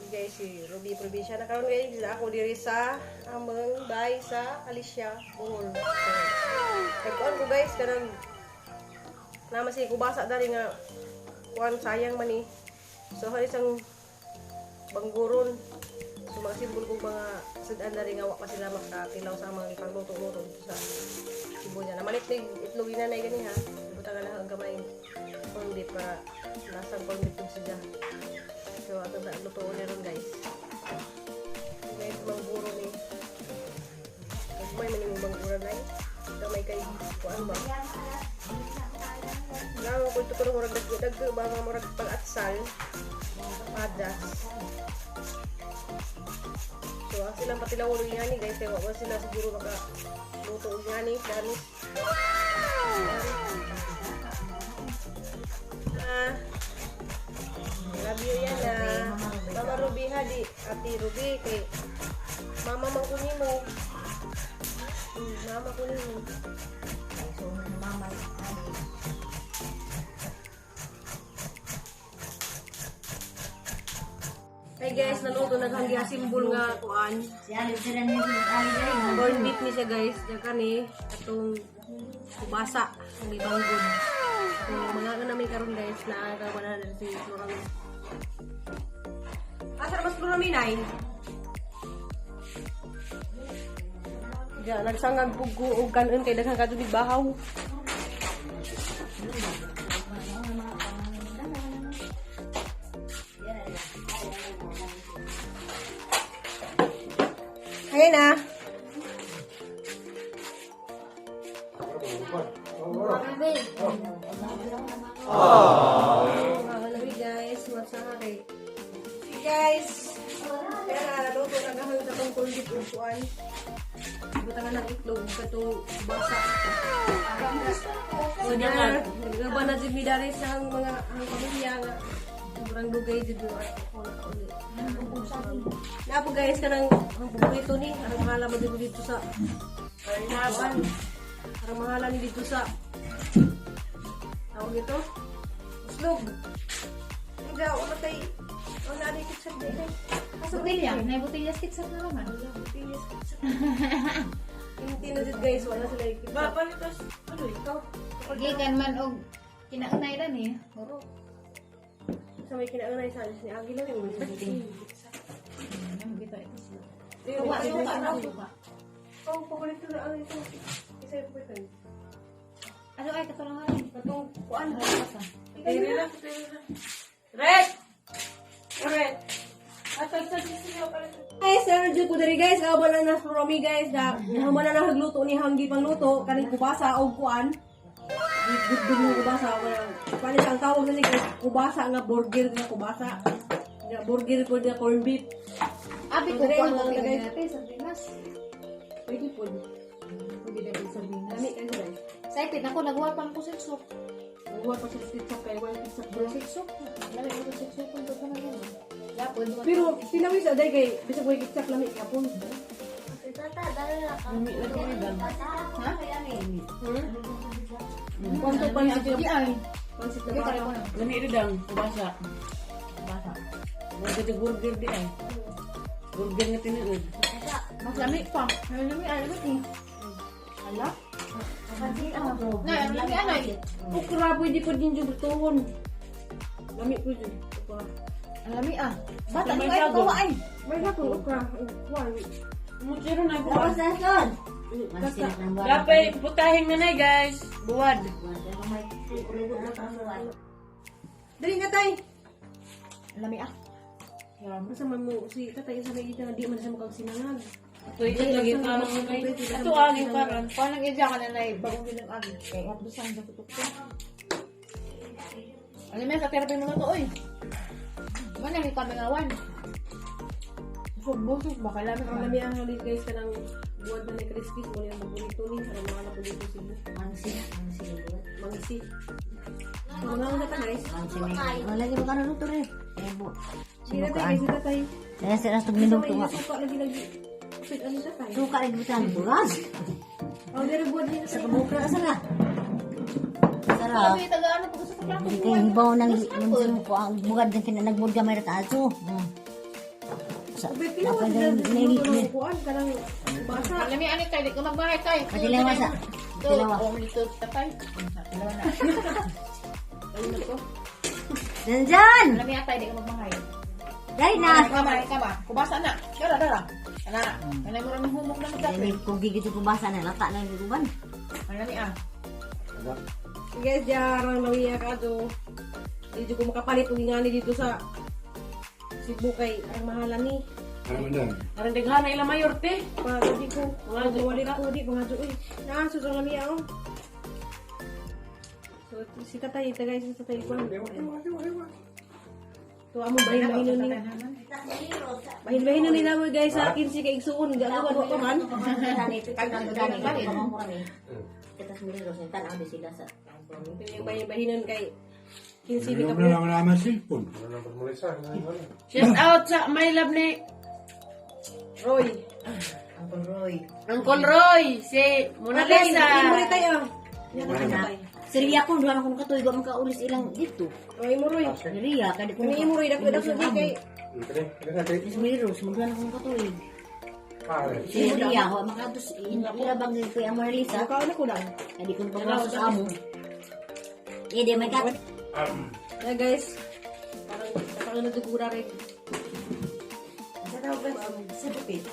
guys si Ruby probinsya na karon guys na ako diri sa among bahay sa Alicia Bohol. Nagkuan ko guys kanang nama si kubasa dari nga kuan sayang man ni. So hari isang bangguron. So mga simbol kong mga sudan dari nga wa pa sila makatilaw sa mga pagluto-luto sa sibo niya. Namalit ni itlog ina na gani ha. Butangan na ang gamay corn beef para lasang corn beef siya. So ato na luto ni ron guys. Guys mangguro ni. May manimong bangguro na gamay kay kuan ba. Lang ko ito ko murag dag ba nga murag pag-atsal. Padas. So ang silang patilawon niya ni guys kaya wala sila siguro maka luto niya ni danis. Love you yan na Mama Ruby ha di Ate Ruby kay Mama mangkunin mo. Mama kunin mo. So, mama, Hey guys, naluto naghanggi simbol nga kuan. siya sila niyo ali dai. Corn beef ni siya guys. Diyan ni atong kubasa ang ibanggod. So mga nga namin karon guys na agawan na si Florami. Asa mas Florami nay? Ya, nagsangag pugo og kanon kay daghang kadugig bahaw. Ayan na. Mga guys, masakay. See guys. Kaya na, naluto na gahang sa tong kulit upuan. Butangan ng itlog katong basa. So na, nagaba na dyan midari sa mga pamilya nga. Sobrang dugay dito at ako na ulit. Na po guys, kanang ang paborito ni, arang mahala mo dito sa Arnaban. Arang mahala ni dito sa tawag ito? Uslog. Hindi, wala tayo. Wala na dito sa day. Butilya, may butilya skitsa na naman. Pilis. Hindi na dito guys, wala sila ikip. Palitas, ano ikaw? Gikan man og kinaunay ra ni. Oo. Sa may kinaanay sa alis ni Agi lang yung Ano kita ito siya. Tuwa, Tuwa. oh, paborito na ano ito. Isa yung person. Ano ay katulangan ni? Katong kuan. Pili lang. Red! Red! Guys, narudyo ko diri guys. Kawa na na Romy guys. Nahaman na nahagluto ni Hanggi pang luto. Kaning kubasa o kuan. Gudgud mo kubasa. Panis ang tawag na ni guys. Kubasa nga burger nga kubasa. Nga burger po na corn beef. Abi ko Pwede kuan mo mo lang, guys. natin sa Pinas. Pwede po. Pwede na din sa Pinas. Lami ka guys. Excited ako nagwapan ko sa soup. Nagbuhat pa sa pizza kaya wala pizza bro. Sa soup. Lami ko sa soup kung doon na yun. Yapon. Pero sinawis aday kay bisag way kitsak lami kapon. Ha? Kwanto pa niya Di ay. pansit Di na kare ko baka. na. Lami rin ang kubasa. Basa. Huwag ka burger di ay. Burger nga tinuod. Mas lami pa. Lami ay lami ni. Ala. Na, lami anay. Ukra pwede po din yung tuhon. Lami po din. Ukra. Ang lami ah. Bata May ni ay sago. bawa ay. May lakong ukra. Kuan. Mutsiro na ko. Kasa. Dapat putahin na na guys. Buwad. Dali nga tay. Ang lami ah. Masa man mo si tatay sa may gitna di man sa makag sinangag. Ito ito lagi parang may. Ito agi parang. Kuan lang idya ka na na bagong bilang agi. Kaya hapdusan sa tutok ko. Ano may ka-therapy mo na to oy. Mana ni kami ngawan. Busog baka lami Ang lami ang halit guys kanang buwad na ni Crispy mo yung paborito ni sa mga na po dito sila. Mangsi. So nga nga ka guys. Lagi mo ka na luto rin. Si tatay guys si tatay. Saya sila sa Sa minum may tuwa. suka lagi lagi. Sit ano tatay. Suka rin butan. Buras. Oh dari buwad ni Sa kabukra ka sana. Sarap. Sabi taga ano pag sa paglato. Hindi kayo hibaw ng ko ang bugad ng kinanagbog gamay na taso. Sa Pinawa apa na dan negi. kuan kanang basa. Alam mo, kay, di ko magbahay tayo. Katilawa sa. Katilawa. Dito, tatay. Katilawa na. Ayun ko. Danjan. Alam mo, tayo, di ko magbahay. Dai na. Ka ba? Kubasa na. Dara. Ana. Kanay mo rin humok na magdapit. Ini kung gigit ko basa na lata na yung guban. Alam mo, Guys, jarang nawiya ka to. Hindi ko makapalit ug ingani dito sa Cebu kay ang mahalan ni. Parang daghan na ilang mayor te. Pa di ko wali ko di mga joy. Naan sa nawiya oh. So si tatay ita guys, si tatay ko. To amo bahin-bahinon ni. Bahin-bahinon ni namo guys sa akin si kay igsuon gawa ko man. Kita sendiri terus entar ada sila sa. Yung bahin-bahinon kay 15 Ano ka na lang naman cellphone. Shout out sa my love ni Roy. Uncle Roy. Uncle Roy, si Mona Lisa. Imo rin tayo. Yan ang Anak. tatay. Siriya ko duha akong katuig wa man kaulis ilang dito. Roy mo Roy. Siriya kadi ko. Kani imo Roy dako di kay Ismiro, sumudhan akong katuig. Siriya wa makatus ilabang ni Kuya Marlisa. mukha na ko lang. Kadi ko paglaso sa amo. Eh di may kat. Yeah guys. Parang nadugura rin. Sa dupit.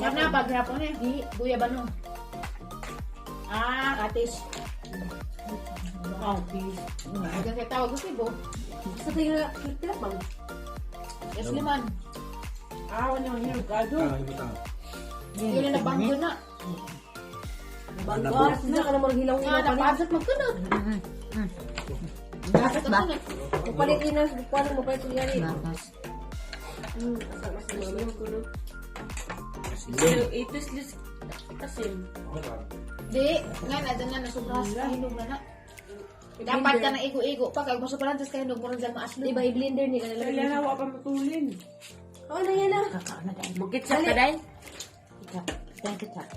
Mana paghapon eh, di Buya Banong. Katis. Hanggang kay tawag ko sibo. Sa tayo na kita bang. Yes, liman. Awan yung hirugado. Yun na nabanggo na. Banggas na ka na marhilaw Nga, ina pa ni. napasat magkunod. Bakit ba? Palit ina kuan mo pa ito yari. Bakas. Mas mami ko no. Ito is kasim. Di, nga na dyan na nasubras. Kahinog na na. Dapat ka nang igo-igo pa. Kaya masupalan, tapos kahinog mo rin dyan maaslo. Di ba i-blender ni kanila. Kaya hawa pa matulin. Oh na yan na. Kakao na dahil. Bukit sa kaday. Kitap. Kaya kitap.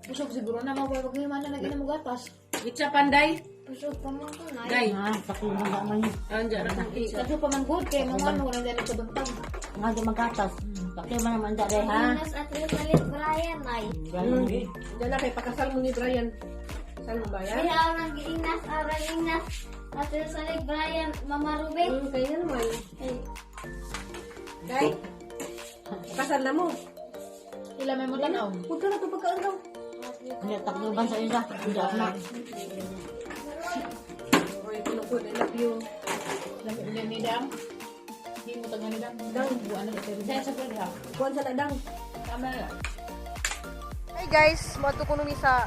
Busog siguro na mawag ko yung mana naging mo gatas. Kitsa panday. Busog pa mo ko na. Day. Pakulong na man yun. Andiyan na ng kitsa. Kasi pa man good kaya mo ano na dyan sa bantang. Nga di magatas. Pakil man naman dahil ha. At Rizalit Brian ay. Diyan na kay pakasal mo ni Brian. Saan mo ba yan? Kaya orang giinas, orang inas. At Rizalit Brian, Mama Ruben. Kaya naman. Ay, Kay. Pakasal na mo. Ila may mo tanaw. Huwag ka na ito pagkaan daw. Hindi, takluban sa isa. Hindi ako na. Roy, pinukod. I love you. Ila ni Dam. Hindi mo taga ni Dam. Dang. Buwan na ito. Dahil sa pwede ha. Kuhan sa ladang. Tama na. Hey guys, mato ko numi sa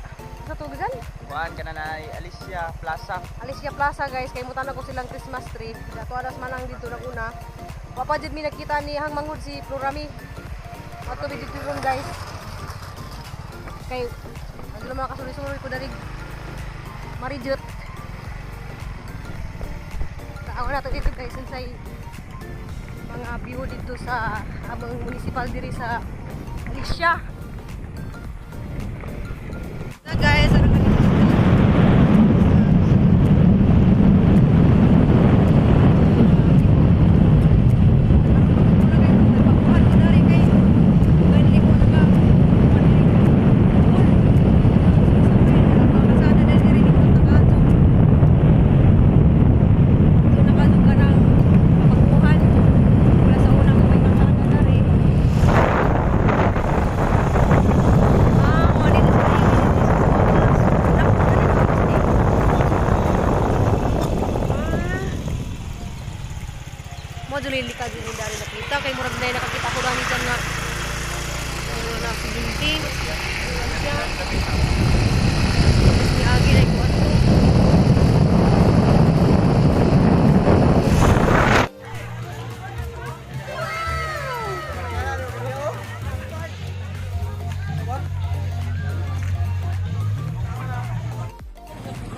tubigan. Kuan ka na Alicia Plaza. Alicia Plaza guys, kay mutan ko silang Christmas tree. Dato adas manang dito na una. Papa jud mi nakita ni hang manghud si Florami. Mato bi dito ron guys. Kay ano mga kasuli-suli ko dari Marijut. Taaw na to dito guys say mga view dito sa among municipal diri sa Alicia. Na guys, ano Modulili ka din dari nakita kay murag na nakakita ko lang dyan nga na building siya ni agi na ko ato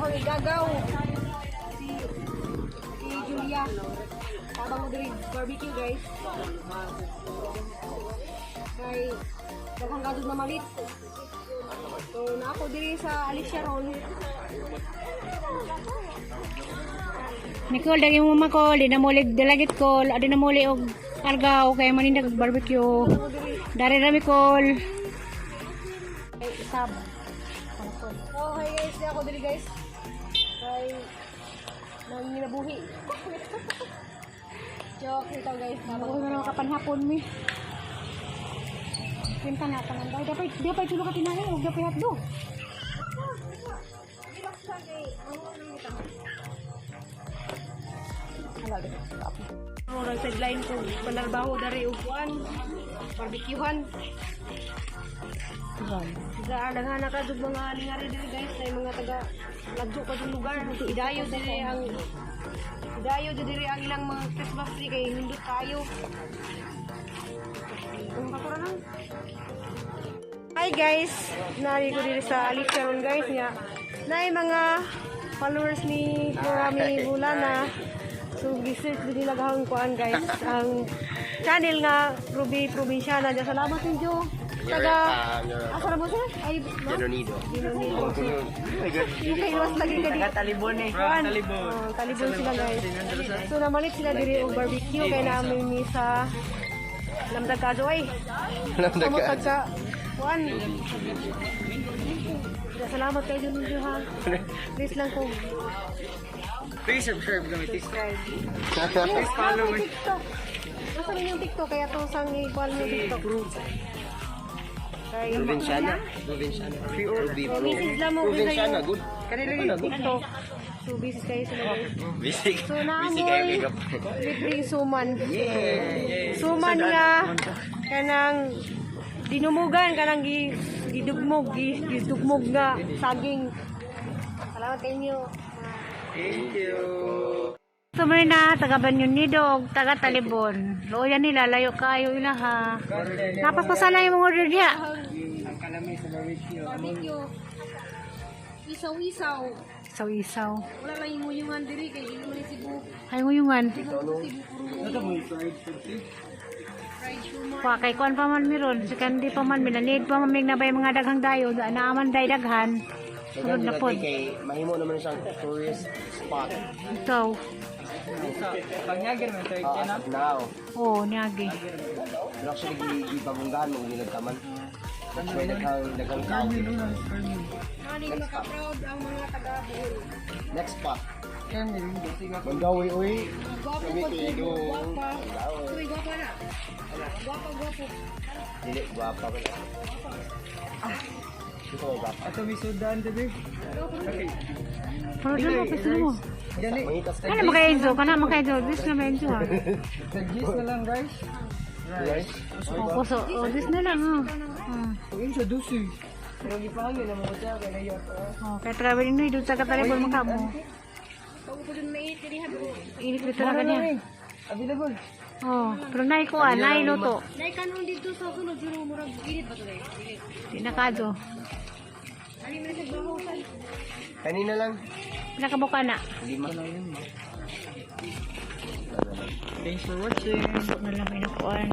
Hoy gagaw si Julia. Habang mo barbecue guys. Kay daghang gadud na malit. So na ako diri sa Alicia ron. Nicole, dagi mo makol, di na muli dalagit kol, adi na muli og Argaw kay manindag barbecue. Dari rami kol. Ay sab. Oh, hi guys, di ako dili guys. Kay nanginabuhi. Joke ito guys. Ako na kapanhapon mi. Pinta na tanan daw. Dapat tulo ka tinanay, ug dapat hatdo. Orang sideline ko panarbaho dari upuan. Barbecuehan. Sa alangan ka dug mga lingari diri guys, sa mga taga lagdo ka dug lugar. Idayo diri ang ilang mga Christmas tree kay nindot kayo. Hi guys, nari ko diri sa Alicia ron guys nga. Naay mga followers ni Rami Bulana. So research din nila gahong kuan guys. Ang channel nga Ruby Provinciana. Salamat ninyo. Taga asa na mo sir? Ay, Dinonido. Kaiwas lagi ka dito. Talibon eh. Talibon sila guys. So namalit sila diri og barbecue kay namin ni sa Lamdagado ay. Lamdagado. Sa kuan. Salamat kayo ninyo ha. Please lang ko. Please subscribe kami. Please Please follow me. Nasa ninyong TikTok kaya to sang ikuan mo TikTok. Provinciana. Ruby Message lang mo Provinciana. Good. Kanila yung TikTok. So busy kayo sila guys. Busy. So Busy naamoy kayo. libreng suman. Suman nga kanang dinumugan kanang gidugmog nga saging. Salamat kayo. Thank you. So na taga Banyon Nidog, taga Talibon. Loya nila layo kayo ila ha. Napapasala yung mga order diha. Barbecue. Isaw-isaw. Isaw-isaw. Wala lang yung nguyungan diri kay dili man Cebu. Ay nguyungan. Wa kay kuan pa man miron, second pa man minanid pa man mig nabay mga daghang dayo, naaman day daghan. Sunod na pod. Kay mahimo naman siyang tourist spot. Ikaw. Pagnyagir man tayo na. Now. Oh, niagi. Pero actually gipabunggahan mo nila taman. May daghang tao. Ani maka-proud ang mga taga-Bohol. Next spot. Mandawi uy. Gwapo po ito. Gwapa. Uy, gwapa na. Gwapa. Dili guwapa ba. Ito ba? Ato may sudan, diba? Okay. Pero dito pisa mo. Mangitas tayo. Kana maka-enzo, kana maka-enzo. This na ma-enzo ha. Nag-gis na lang, guys. Guys. Oh, puso. Oh, this na lang ha. Pagin sa dusi. Pero gipangin na mo ko siya, kaya nayo. Oh, kaya traveling no, doon sa katalibon mga mo. Pag ko dun may tirihan ko. Init dito na kanya. Available. Oh, pero nai ko nai luto. Nay kanon dito sa sunod pero murag init ba to guys? Init. Pinakado. Ani man sa bahosan. Kanina lang. Pinakabuka na. Lima. Thanks for watching. Na lang pinakuan.